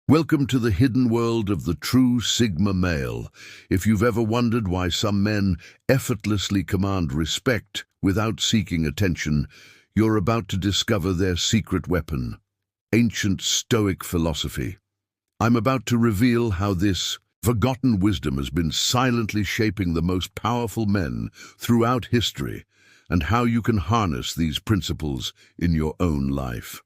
Welcome to the hidden world of the true Sigma male. If you've ever wondered why some men effortlessly command respect without seeking attention, you're about to discover their secret weapon, ancient Stoic philosophy. I'm about to reveal how this forgotten wisdom has been silently shaping the most powerful men throughout history, and how you can harness these principles in your own life.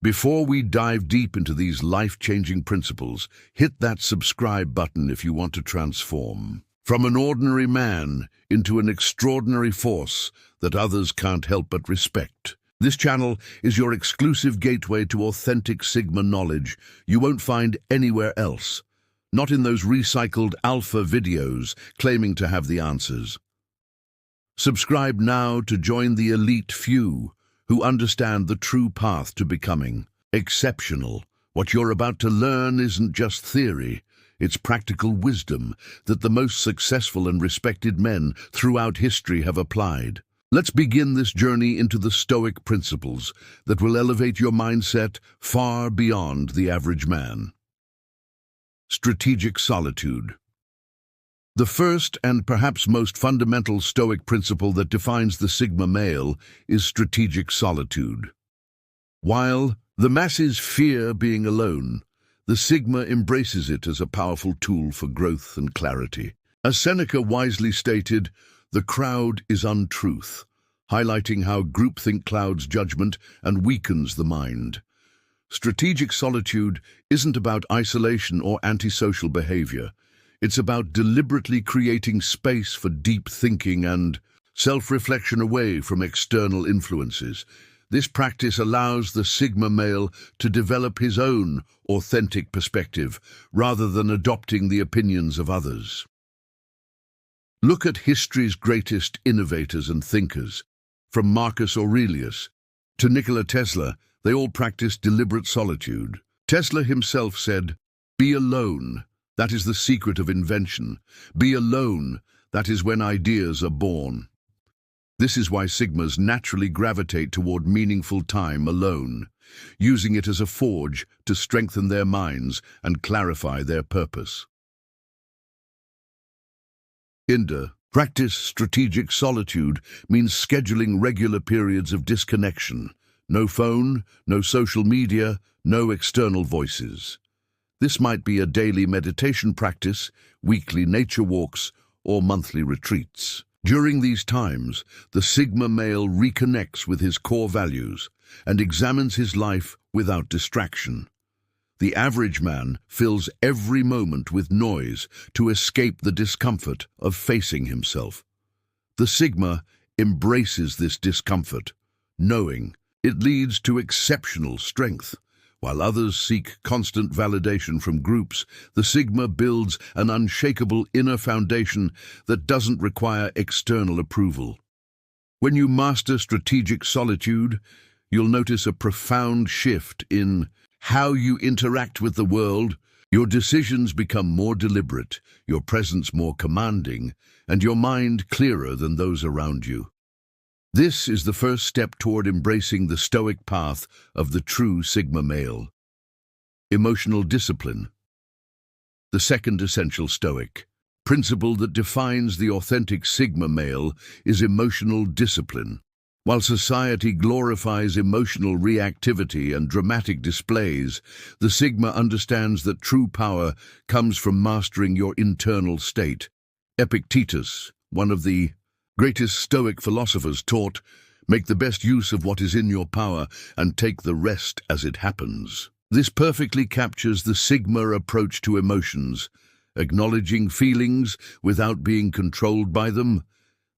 Before we dive deep into these life-changing principles, hit that subscribe button if you want to transform from an ordinary man into an extraordinary force that others can't help but respect. This channel is your exclusive gateway to authentic Sigma knowledge you won't find anywhere else, not in those recycled alpha videos claiming to have the answers. Subscribe now to join the elite few who understand the true path to becoming exceptional. What you're about to learn isn't just theory, it's practical wisdom that the most successful and respected men throughout history have applied. Let's begin this journey into the Stoic principles that will elevate your mindset far beyond the average man. Strategic solitude. The first and perhaps most fundamental Stoic principle that defines the Sigma male is strategic solitude. While the masses fear being alone, the Sigma embraces it as a powerful tool for growth and clarity. As Seneca wisely stated, the crowd is untruth, highlighting how groupthink clouds judgment and weakens the mind. Strategic solitude isn't about isolation or antisocial behavior. It's about deliberately creating space for deep thinking and self-reflection away from external influences. This practice allows the Sigma male to develop his own authentic perspective rather than adopting the opinions of others. Look at history's greatest innovators and thinkers. From Marcus Aurelius to Nikola Tesla, they all practiced deliberate solitude. Tesla himself said, "Be alone. That is the secret of invention. Be alone, that is when ideas are born." This is why Sigmas naturally gravitate toward meaningful time alone, using it as a forge to strengthen their minds and clarify their purpose. Practice strategic solitude means scheduling regular periods of disconnection. No phone, no social media, no external voices. This might be a daily meditation practice, weekly nature walks, or monthly retreats. During these times, the Sigma male reconnects with his core values and examines his life without distraction. The average man fills every moment with noise to escape the discomfort of facing himself. The Sigma embraces this discomfort, knowing it leads to exceptional strength. While others seek constant validation from groups, the Sigma builds an unshakable inner foundation that doesn't require external approval. When you master strategic solitude, you'll notice a profound shift in how you interact with the world. Your decisions become more deliberate, your presence more commanding, and your mind clearer than those around you. This is the first step toward embracing the Stoic path of the true Sigma male. Emotional discipline. The second essential Stoic principle that defines the authentic Sigma male is emotional discipline. While society glorifies emotional reactivity and dramatic displays, the Sigma understands that true power comes from mastering your internal state. Epictetus, one of the greatest Stoic philosophers, taught, "Make the best use of what is in your power and take the rest as it happens." This perfectly captures the Sigma approach to emotions, acknowledging feelings without being controlled by them.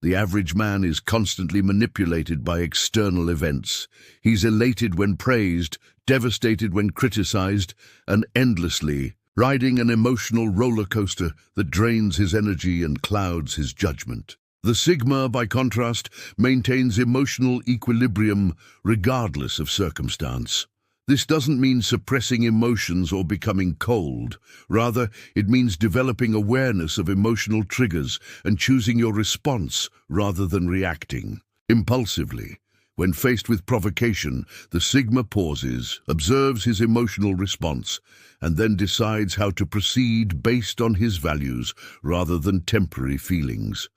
The average man is constantly manipulated by external events. He's elated when praised, devastated when criticized, and endlessly riding an emotional roller coaster that drains his energy and clouds his judgment. The Sigma, by contrast, maintains emotional equilibrium regardless of circumstance. This doesn't mean suppressing emotions or becoming cold. Rather, it means developing awareness of emotional triggers and choosing your response rather than reacting impulsively. When faced with provocation, the Sigma pauses, observes his emotional response, and then decides how to proceed based on his values rather than temporary feelings.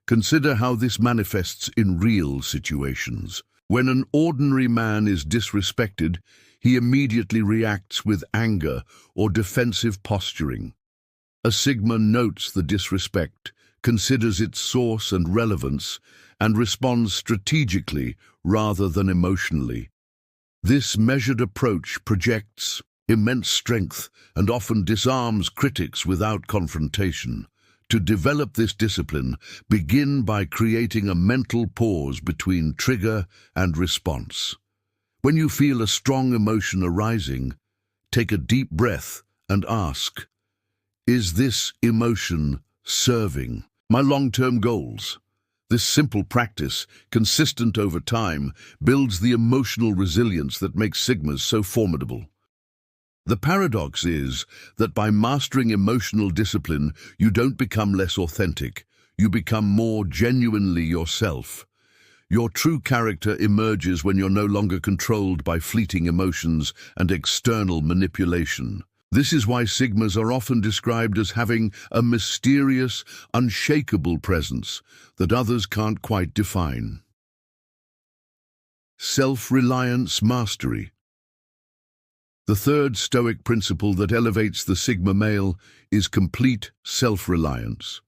Consider how this manifests in real situations. When an ordinary man is disrespected, he immediately reacts with anger or defensive posturing. A Sigma notes the disrespect, considers its source and relevance, and responds strategically rather than emotionally. This measured approach projects immense strength and often disarms critics without confrontation. To develop this discipline, begin by creating a mental pause between trigger and response. When you feel a strong emotion arising, take a deep breath and ask, "Is this emotion serving my long-term goals?" This simple practice, consistent over time, builds the emotional resilience that makes Sigmas so formidable. The paradox is that by mastering emotional discipline, you don't become less authentic, you become more genuinely yourself. Your true character emerges when you're no longer controlled by fleeting emotions and external manipulation. This is why Sigmas are often described as having a mysterious, unshakable presence that others can't quite define. Self-reliance mastery. The third Stoic principle that elevates the Sigma male is complete self-reliance.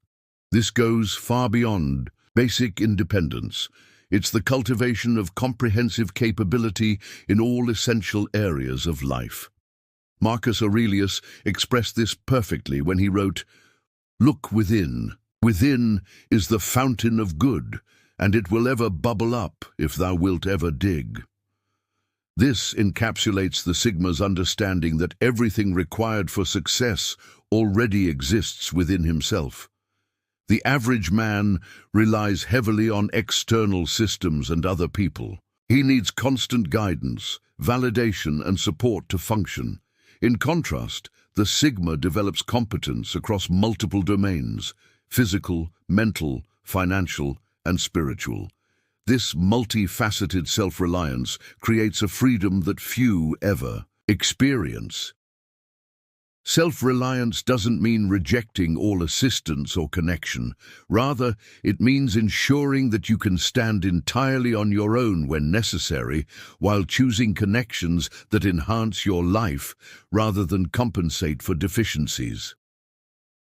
This goes far beyond basic independence. It's the cultivation of comprehensive capability in all essential areas of life. Marcus Aurelius expressed this perfectly when he wrote, "Look within. Within is the fountain of good, and it will ever bubble up if thou wilt ever dig." This encapsulates the Sigma's understanding that everything required for success already exists within himself. The average man relies heavily on external systems and other people. He needs constant guidance, validation, and support to function. In contrast, the Sigma develops competence across multiple domains: physical, mental, financial, and spiritual. This multifaceted self-reliance creates a freedom that few ever experience. Self-reliance doesn't mean rejecting all assistance or connection. Rather, it means ensuring that you can stand entirely on your own when necessary, while choosing connections that enhance your life rather than compensate for deficiencies.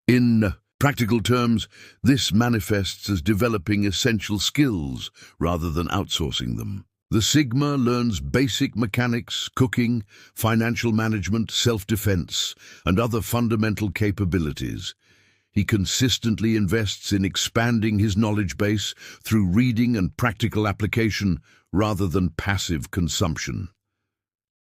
In practical terms, this manifests as developing essential skills rather than outsourcing them. The Sigma learns basic mechanics, cooking, financial management, self-defense, and other fundamental capabilities. He consistently invests in expanding his knowledge base through reading and practical application rather than passive consumption.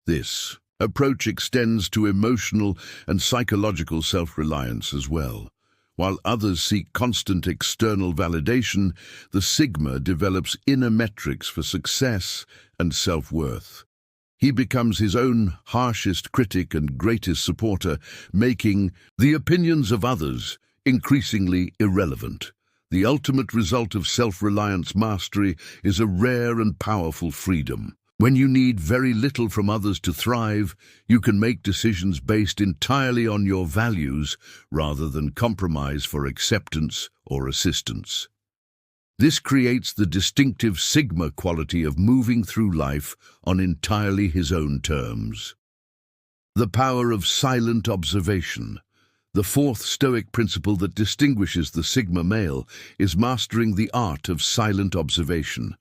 This approach extends to emotional and psychological self-reliance as well. While others seek constant external validation, the Sigma develops inner metrics for success and self-worth. He becomes his own harshest critic and greatest supporter, making the opinions of others increasingly irrelevant. The ultimate result of self-reliance mastery is a rare and powerful freedom. When you need very little from others to thrive, you can make decisions based entirely on your values rather than compromise for acceptance or assistance. This creates the distinctive Sigma quality of moving through life on entirely his own terms. The power of silent observation. The fourth Stoic principle that distinguishes the Sigma male is mastering the art of silent observation.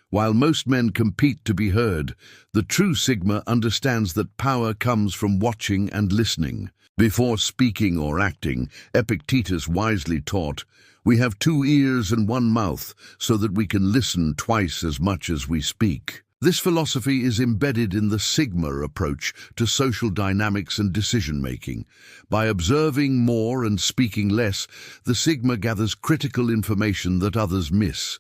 While most men compete to be heard, the true Sigma understands that power comes from watching and listening. Before speaking or acting, Epictetus wisely taught, "We have 2 ears and 1 mouth, so that we can listen twice as much as we speak." This philosophy is embedded in the Sigma approach to social dynamics and decision-making. By observing more and speaking less, the Sigma gathers critical information that others miss.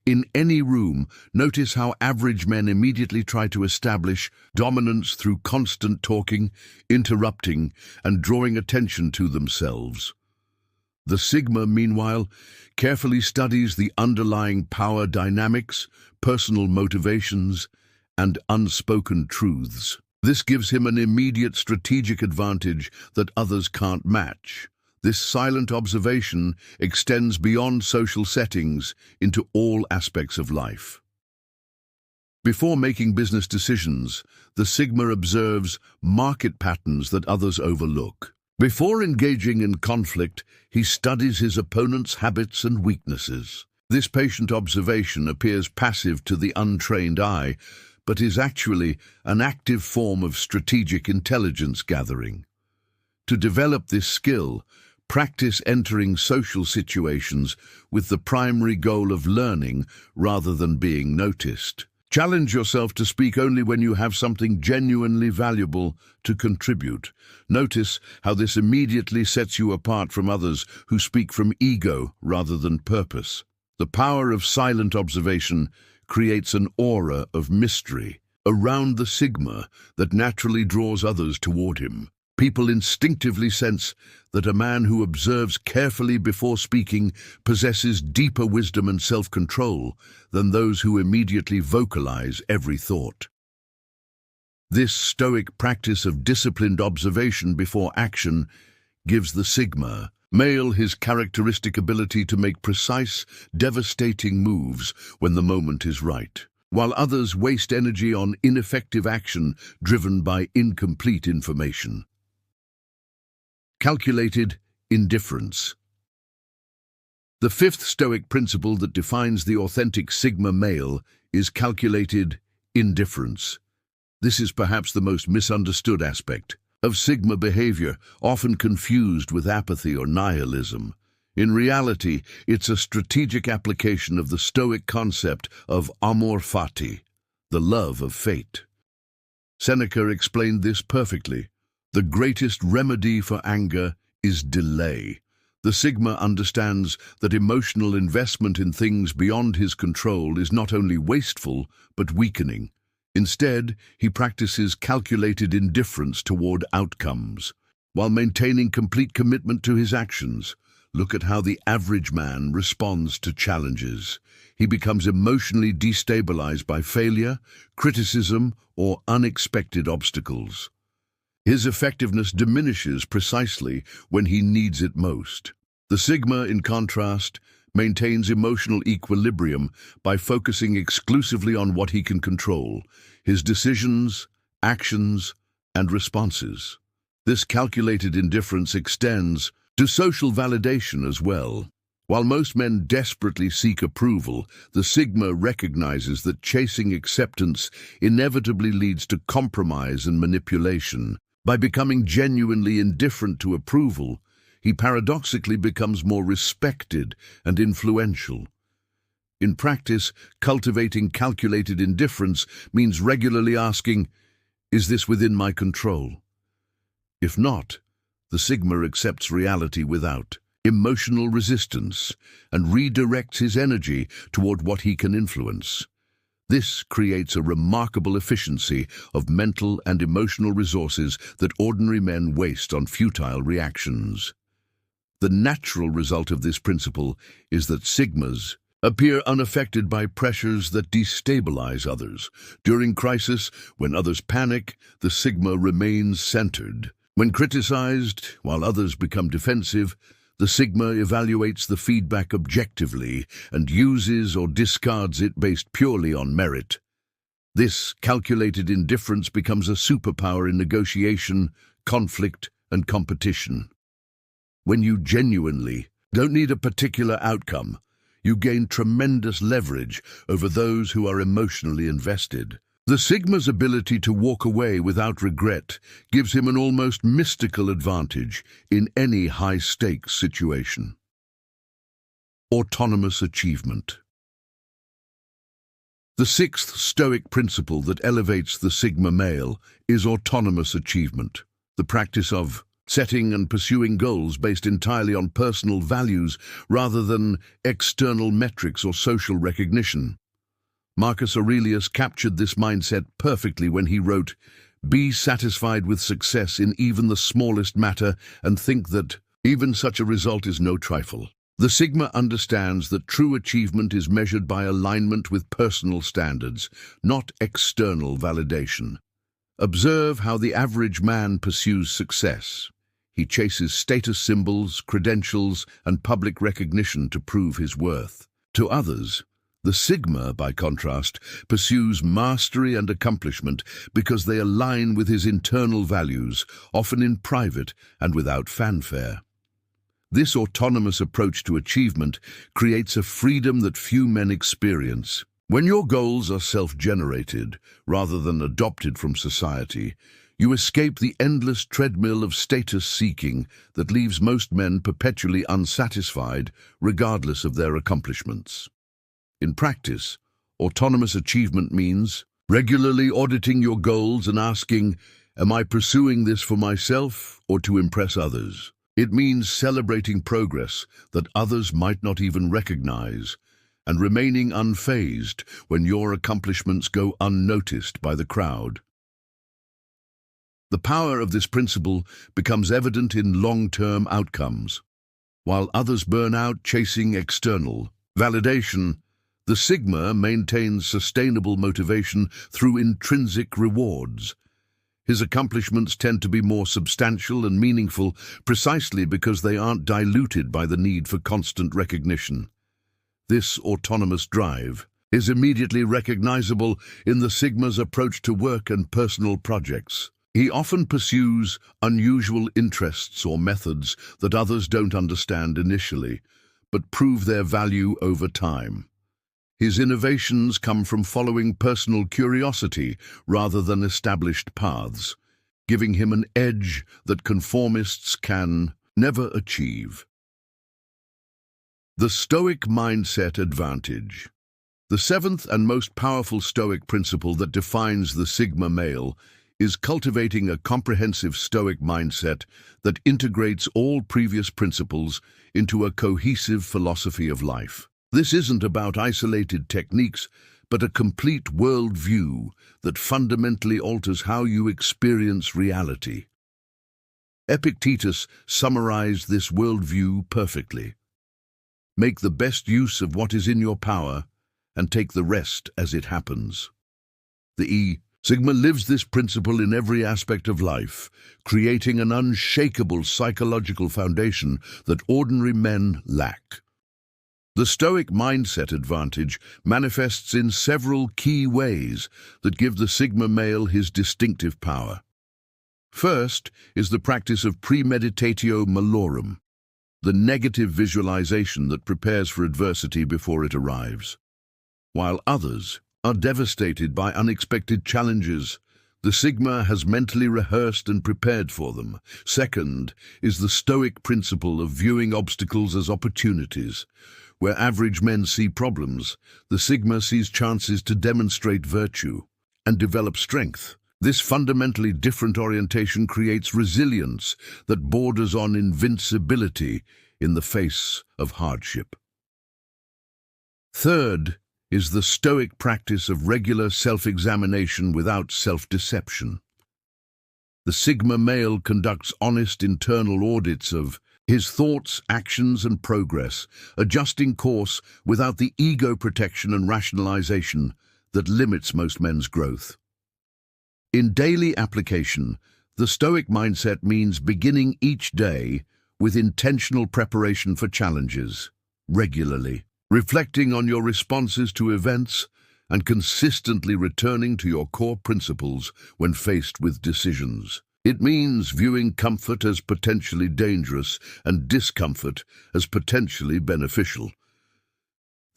In any room, notice how average men immediately try to establish dominance through constant talking, interrupting, and drawing attention to themselves. The Sigma, meanwhile, carefully studies the underlying power dynamics, personal motivations, and unspoken truths. This gives him an immediate strategic advantage that others can't match. This silent observation extends beyond social settings into all aspects of life. Before making business decisions, the Sigma observes market patterns that others overlook. Before engaging in conflict, he studies his opponent's habits and weaknesses. This patient observation appears passive to the untrained eye, but is actually an active form of strategic intelligence gathering. To develop this skill, practice entering social situations with the primary goal of learning rather than being noticed. Challenge yourself to speak only when you have something genuinely valuable to contribute. Notice how this immediately sets you apart from others who speak from ego rather than purpose. The power of silent observation creates an aura of mystery around the Sigma that naturally draws others toward him. People instinctively sense that a man who observes carefully before speaking possesses deeper wisdom and self-control than those who immediately vocalize every thought. This stoic practice of disciplined observation before action gives the Sigma male his characteristic ability to make precise, devastating moves when the moment is right, while others waste energy on ineffective action driven by incomplete information. Calculated indifference. The fifth Stoic principle that defines the authentic Sigma male is calculated indifference. This is perhaps the most misunderstood aspect of Sigma behavior, often confused with apathy or nihilism. In reality, it's a strategic application of the Stoic concept of amor fati, the love of fate. Seneca explained this perfectly. The greatest remedy for anger is delay. The Sigma understands that emotional investment in things beyond his control is not only wasteful, but weakening. Instead, he practices calculated indifference toward outcomes, while maintaining complete commitment to his actions. Look at how the average man responds to challenges. He becomes emotionally destabilized by failure, criticism, or unexpected obstacles. His effectiveness diminishes precisely when he needs it most. The Sigma, in contrast, maintains emotional equilibrium by focusing exclusively on what he can control, his decisions, actions, and responses. This calculated indifference extends to social validation as well. While most men desperately seek approval, the Sigma recognizes that chasing acceptance inevitably leads to compromise and manipulation. By becoming genuinely indifferent to approval, he paradoxically becomes more respected and influential. In practice, cultivating calculated indifference means regularly asking, "Is this within my control?" If not, the Sigma accepts reality without emotional resistance and redirects his energy toward what he can influence. This creates a remarkable efficiency of mental and emotional resources that ordinary men waste on futile reactions. The natural result of this principle is that Sigmas appear unaffected by pressures that destabilize others. During crisis, when others panic, the Sigma remains centered. When criticized, while others become defensive, the Sigma evaluates the feedback objectively and uses or discards it based purely on merit. This calculated indifference becomes a superpower in negotiation, conflict, and competition. When you genuinely don't need a particular outcome, you gain tremendous leverage over those who are emotionally invested. The Sigma's ability to walk away without regret gives him an almost mystical advantage in any high-stakes situation. Autonomous achievement. The sixth Stoic principle that elevates the Sigma male is autonomous achievement, the practice of setting and pursuing goals based entirely on personal values rather than external metrics or social recognition. Marcus Aurelius captured this mindset perfectly when he wrote, "Be satisfied with success in even the smallest matter and think that Even such a result is no trifle. The Sigma understands that true achievement is measured by alignment with personal standards, not external validation. Observe how the average man pursues success. He chases status symbols, credentials, and public recognition to prove his worth. To others, the Sigma, by contrast, pursues mastery and accomplishment because they align with his internal values, often in private and without fanfare. This autonomous approach to achievement creates a freedom that few men experience. When your goals are self-generated, rather than adopted from society, you escape the endless treadmill of status-seeking that leaves most men perpetually unsatisfied, regardless of their accomplishments. In practice, autonomous achievement means regularly auditing your goals and asking, am I pursuing this for myself or to impress others? It means celebrating progress that others might not even recognize and remaining unfazed when your accomplishments go unnoticed by the crowd. The power of this principle becomes evident in long-term outcomes. While others burn out chasing external validation, the Sigma maintains sustainable motivation through intrinsic rewards. His accomplishments tend to be more substantial and meaningful precisely because they aren't diluted by the need for constant recognition. This autonomous drive is immediately recognizable in the Sigma's approach to work and personal projects. He often pursues unusual interests or methods that others don't understand initially, but prove their value over time. His innovations come from following personal curiosity rather than established paths, giving him an edge that conformists can never achieve. The Stoic Mindset Advantage. The seventh and most powerful Stoic principle that defines the Sigma male is cultivating a comprehensive Stoic mindset that integrates all previous principles into a cohesive philosophy of life. This isn't about isolated techniques, but a complete worldview that fundamentally alters how you experience reality. Epictetus summarized this worldview perfectly. Make the best use of what is in your power and take the rest as it happens. The Sigma lives this principle in every aspect of life, creating an unshakable psychological foundation that ordinary men lack. The Stoic mindset advantage manifests in several key ways that give the Sigma male his distinctive power. First is the practice of premeditatio malorum, the negative visualization that prepares for adversity before it arrives. While others are devastated by unexpected challenges, the Sigma has mentally rehearsed and prepared for them. Second is the Stoic principle of viewing obstacles as opportunities. Where average men see problems, the Sigma sees chances to demonstrate virtue and develop strength. This fundamentally different orientation creates resilience that borders on invincibility in the face of hardship. Third is the Stoic practice of regular self-examination without self-deception. The Sigma male conducts honest internal audits of his thoughts, actions, and progress, adjusting course without the ego protection and rationalization that limits most men's growth. In daily application, the Stoic mindset means beginning each day with intentional preparation for challenges, regularly, reflecting on your responses to events and consistently returning to your core principles when faced with decisions. It means viewing comfort as potentially dangerous and discomfort as potentially beneficial.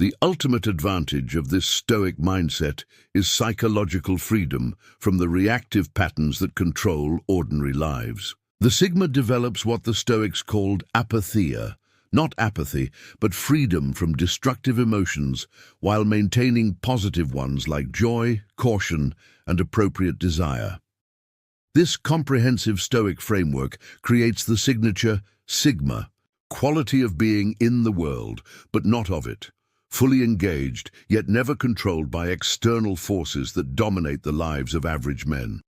The ultimate advantage of this Stoic mindset is psychological freedom from the reactive patterns that control ordinary lives. The Sigma develops what the Stoics called apatheia, not apathy, but freedom from destructive emotions while maintaining positive ones like joy, caution, and appropriate desire. This comprehensive Stoic framework creates the signature Sigma, quality of being in the world, but not of it, fully engaged, yet never controlled by external forces that dominate the lives of average men.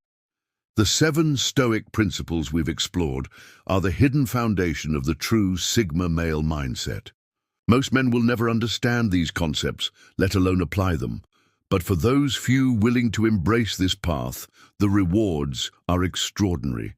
The 7 Stoic principles we've explored are the hidden foundation of the true Sigma male mindset. Most men will never understand these concepts, let alone apply them. But for those few willing to embrace this path, the rewards are extraordinary.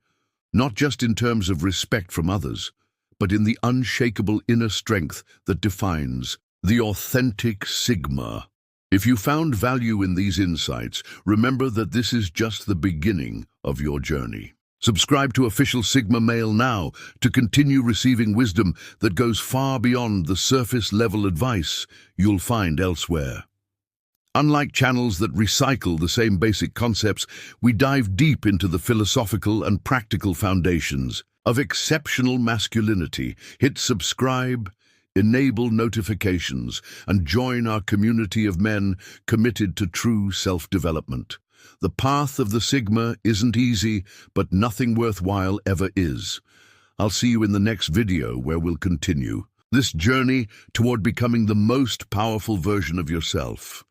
Not just in terms of respect from others, but in the unshakable inner strength that defines the authentic Sigma. If you found value in these insights, remember that this is just the beginning of your journey. Subscribe to Official Sigma Male now to continue receiving wisdom that goes far beyond the surface-level advice you'll find elsewhere. Unlike channels that recycle the same basic concepts, we dive deep into the philosophical and practical foundations of exceptional masculinity. Hit subscribe, enable notifications, and join our community of men committed to true self-development. The path of the Sigma isn't easy, but nothing worthwhile ever is. I'll see you in the next video where we'll continue this journey toward becoming the most powerful version of yourself.